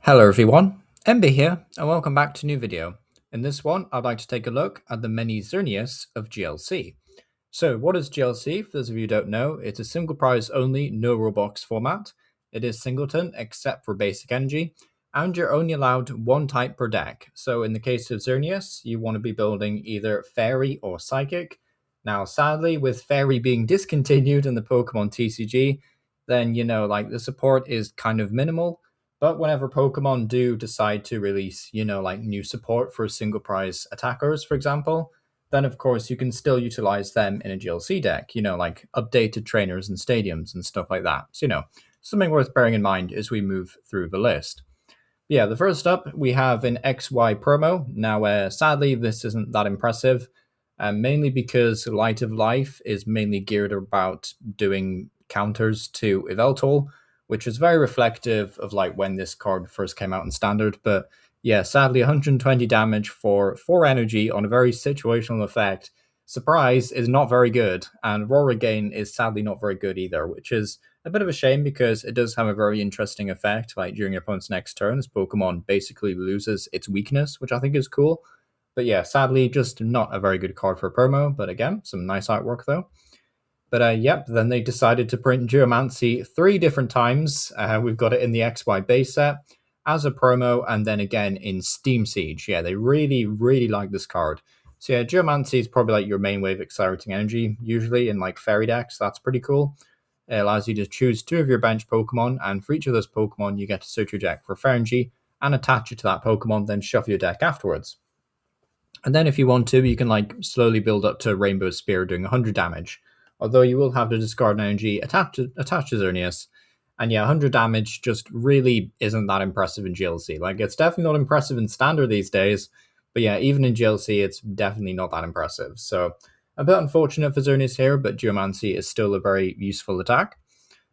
Hello everyone, MB here, and welcome back to a new video. In this one, I'd like to take a look at the Many Xerneas of GLC. So, what is GLC? For those of you who don't know, it's a single prize only, no Roblox format. It is singleton, except for basic energy, and you're only allowed one type per deck. So, in the case of Xerneas, you want to be building either Fairy or Psychic. Now, sadly, with Fairy being discontinued in the Pokemon TCG, then the support is kind of minimal. But whenever Pokemon do decide to release, new support for single prize attackers, for example, then of course you can still utilize them in a GLC deck, like updated trainers and stadiums and stuff like that. So, something worth bearing in mind as we move through the list. Yeah, the first up, we have an XY promo. Now, sadly, this isn't that impressive, mainly because Light of Life is mainly geared about doing counters to Yveltal, which is very reflective of like when this card first came out in Standard. But yeah, sadly, 120 damage for 4 energy on a very situational effect. Surprise is not very good, and Roar Gain is sadly not very good either, which is a bit of a shame because it does have a very interesting effect. Like during your opponent's next turn, this Pokemon basically loses its weakness, which I think is cool. But yeah, sadly, just not a very good card for a promo. But again, some nice artwork though. But yep, then they decided to print Geomancy 3 different times. We've got it in the XY base set as a promo, and then again in Steam Siege. Yeah, they really, really like this card. So yeah, Geomancy is probably like your main way of accelerating energy, usually in like fairy decks. That's pretty cool. It allows you to choose 2 of your bench Pokemon, and for each of those Pokemon, you get to search your deck for Ferengey and attach it to that Pokemon, then shuffle your deck afterwards. And then if you want to, you can like slowly build up to Rainbow Spear doing 100 damage. Although you will have to discard an energy attached to Xerneas. And yeah, 100 damage just really isn't that impressive in GLC. Like, it's definitely not impressive in Standard these days. But yeah, even in GLC, it's definitely not that impressive. So, a bit unfortunate for Xerneas here, but Geomancy is still a very useful attack.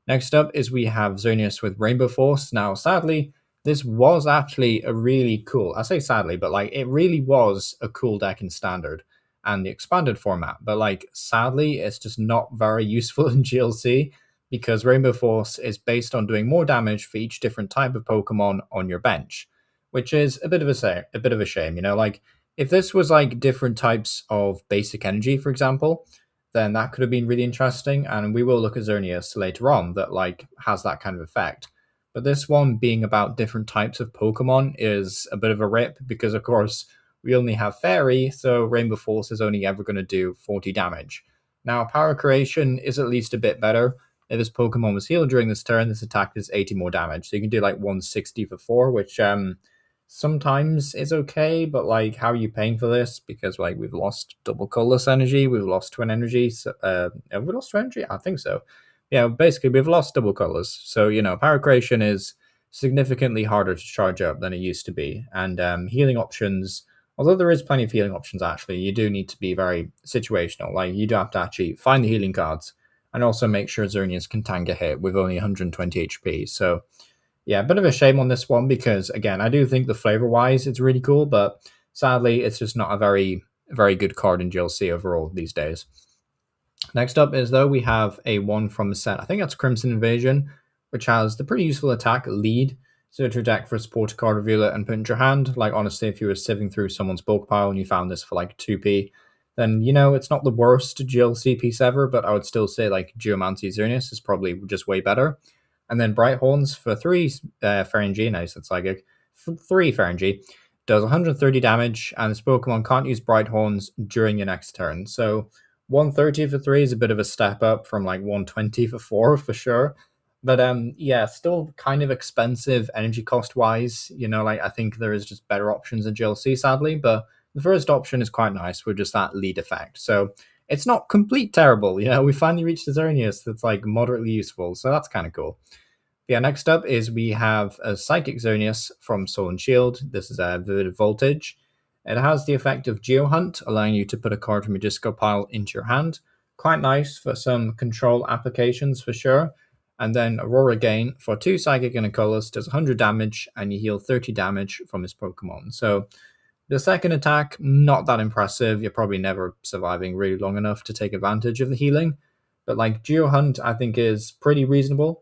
Next up is we have Xerneas with Rainbow Force. Now, sadly, this was actually a really cool, I say sadly, but like it really was a cool deck in Standard and the expanded format. But like sadly, it's just not very useful in GLC because Rainbow Force is based on doing more damage for each different type of Pokemon on your bench, which is a bit of a shame. Like if this was like different types of basic energy, for example, then that could have been really interesting. And we will look at Xerneas later on that like has that kind of effect. But this one being about different types of Pokemon is a bit of a rip because, of course, we only have Fairy, so Rainbow Force is only ever going to do 40 damage. Now, Power Creation is at least a bit better. If this Pokemon was healed during this turn, this attack does 80 more damage. So you can do like 160 for 4, which sometimes is okay, but like, how are you paying for this? Because like we've lost double colorless energy, we've lost twin energy. So, have we lost twin energy? I think so. Yeah, basically we've lost double colors. So, Power Creation is significantly harder to charge up than it used to be. And healing options, although there is plenty of healing options actually, you do need to be very situational. Like you do have to actually find the healing cards and also make sure Xerneas can tank a hit with only 120 HP. So yeah, a bit of a shame on this one because again, I do think the flavor wise it's really cool, but sadly it's just not a very, very good card in GLC overall these days. Next up is though we have a one from a set, I think that's Crimson Invasion, which has the pretty useful attack Lead. Search your deck for a support card, reveal it, and put it into your hand. Like honestly, if you were sieving through someone's bulk pile and you found this for like 2p, then it's not the worst GLC piece ever, but I would still say like Geomancy Xerneas is probably just way better. And then Bright Horns for 3 Ferengey, nice, that's Psychic, for 3 Ferengey, does 130 damage, and this Pokemon can't use Bright Horns during your next turn. So 130 for 3 is a bit of a step up from like 120 for 4 for sure. But yeah, still kind of expensive energy cost wise. Like I think there is just better options in GLC, sadly. But the first option is quite nice with just that lead effect. So it's not complete terrible. We finally reached a Xerneas that's like moderately useful. So that's kind of cool. Yeah, next up is we have a Psychic Xerneas from Soul and Shield. This is a Vivid Voltage. It has the effect of Geo Hunt, allowing you to put a card from your discard pile into your hand. Quite nice for some control applications for sure. And then Aurora Gain for 2 Psychic and a Colorless does 100 damage, and you heal 30 damage from this Pokemon. So the second attack, not that impressive. You're probably never surviving really long enough to take advantage of the healing. But like Geo Hunt, I think is pretty reasonable.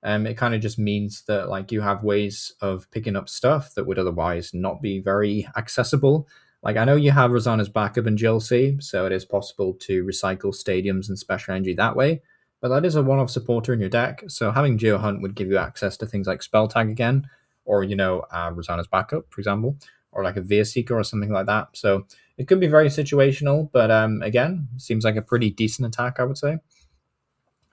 It kind of just means that like you have ways of picking up stuff that would otherwise not be very accessible. Like I know you have Rosanna's backup in GLC, so it is possible to recycle stadiums and special energy that way. But that is a one-off supporter in your deck, so having Geo Hunt would give you access to things like Spell Tag again, or Rosanna's backup, for example, or like a Via Seeker or something like that. So it could be very situational, but again, seems like a pretty decent attack, I would say.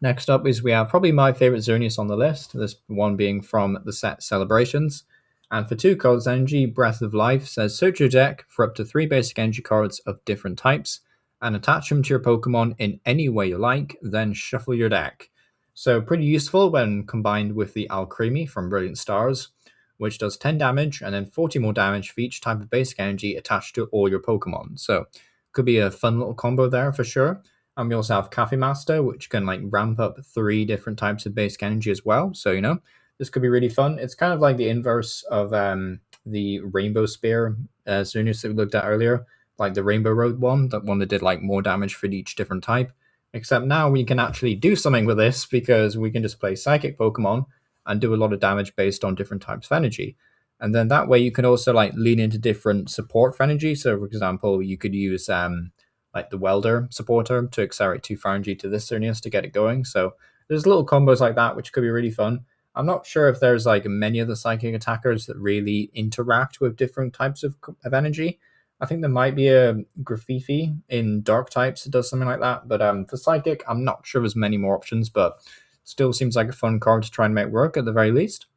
Next up is we have probably my favorite Xerneas on the list, this one being from the set Celebrations. And for 2 cards energy, Breath of Life says search your deck for up to 3 basic energy cards of different types and attach them to your Pokemon in any way you like, then shuffle your deck. So pretty useful when combined with the Alcremie from Brilliant Stars, which does 10 damage and then 40 more damage for each type of basic energy attached to all your Pokemon. So could be a fun little combo there for sure. And we also have Cafe Master, which can like ramp up 3 different types of basic energy as well. So, this could be really fun. It's kind of like the inverse of the Rainbow Spear Xerneas that we looked at earlier, like the Rainbow Road one, that one that did like more damage for each different type. Except now we can actually do something with this because we can just play Psychic Pokemon and do a lot of damage based on different types of energy. And then that way you can also like lean into different support for energy. So, for example, you could use like the welder supporter to accelerate 2 energy to this Xerneas to get it going. So there's little combos like that, which could be really fun. I'm not sure if there's like many of the psychic attackers that really interact with different types of energy. I think there might be a Graffifi in dark types that does something like that. But for psychic, I'm not sure there's many more options, but still seems like a fun card to try and make work at the very least.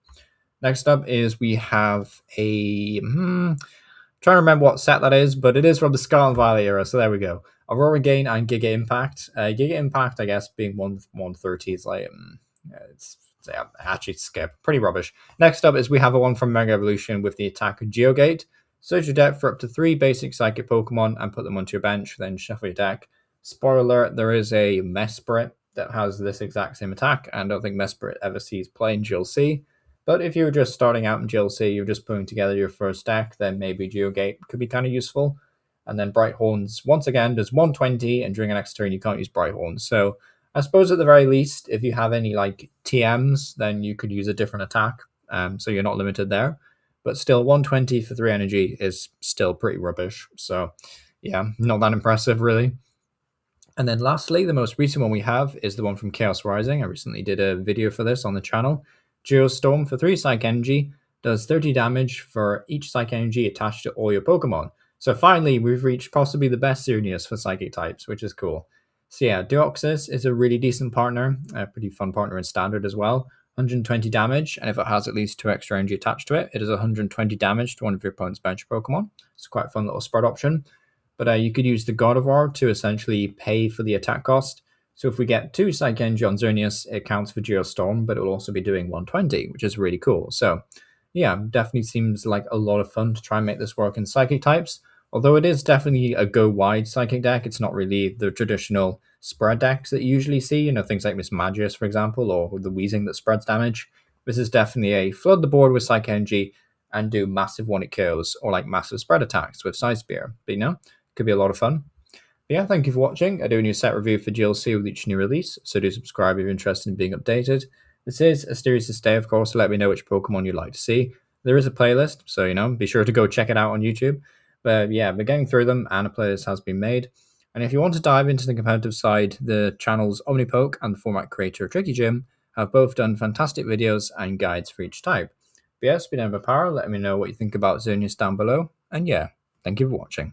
Next up is we have a trying to remember what set that is, but it is from the Scarlet and Violet era, so there we go. Aurora Gain and Giga Impact. Giga Impact, I guess, being 130 is like, actually skip. Pretty rubbish. Next up is we have a one from Mega Evolution with the attack Geogate. Search your deck for up to 3 basic Psychic Pokemon and put them onto your bench, then shuffle your deck. Spoiler alert, there is a Mesprit that has this exact same attack, and I don't think Mesprit ever sees play in GLC. But if you're just starting out in GLC, you're just putting together your first deck, then maybe Geogate could be kind of useful. And then Bright Horns, once again, does 120, and during the next turn, you can't use Bright Horns. So I suppose at the very least, if you have any like TMs, then you could use a different attack. So you're not limited there. But still, 120 for 3 energy is still pretty rubbish. So yeah, not that impressive, really. And then lastly, the most recent one we have is the one from Chaos Rising. I recently did a video for this on the channel. Geostorm for 3 Psych Energy does 30 damage for each Psych Energy attached to all your Pokemon. So finally, we've reached possibly the best Xerneas for Psychic types, which is cool. So yeah, Deoxys is a really decent partner, a pretty fun partner in Standard as well. 120 damage, and if it has at least 2 extra energy attached to it, it is 120 damage to one of your opponent's bench Pokemon. It's quite a fun little spread option. But you could use the Gardevoir to essentially pay for the attack cost. So if we get 2 Psych Energy on Xerneas, it counts for Geostorm, but it will also be doing 120, which is really cool. So yeah, definitely seems like a lot of fun to try and make this work in Psychic types. Although it is definitely a go-wide Psychic deck, it's not really the traditional spread decks that you usually see, things like Miss Magius, for example, or the Weezing that spreads damage. This is definitely a flood the board with Psych Energy and do massive one-hit kills, or like massive spread attacks with Side Spear. But could be a lot of fun. But yeah, thank you for watching. I do a new set review for GLC with each new release, so do subscribe if you're interested in being updated. This is a series to stay, of course, so let me know which Pokemon you'd like to see. There is a playlist, so be sure to go check it out on YouTube. But yeah, we're getting through them, and a playlist has been made. And if you want to dive into the competitive side, the channels Omnipoke and the format creator Tricky Jim have both done fantastic videos and guides for each type. But yeah, it's been Ember Power. Let me know what you think about Xerneas down below. And yeah, thank you for watching.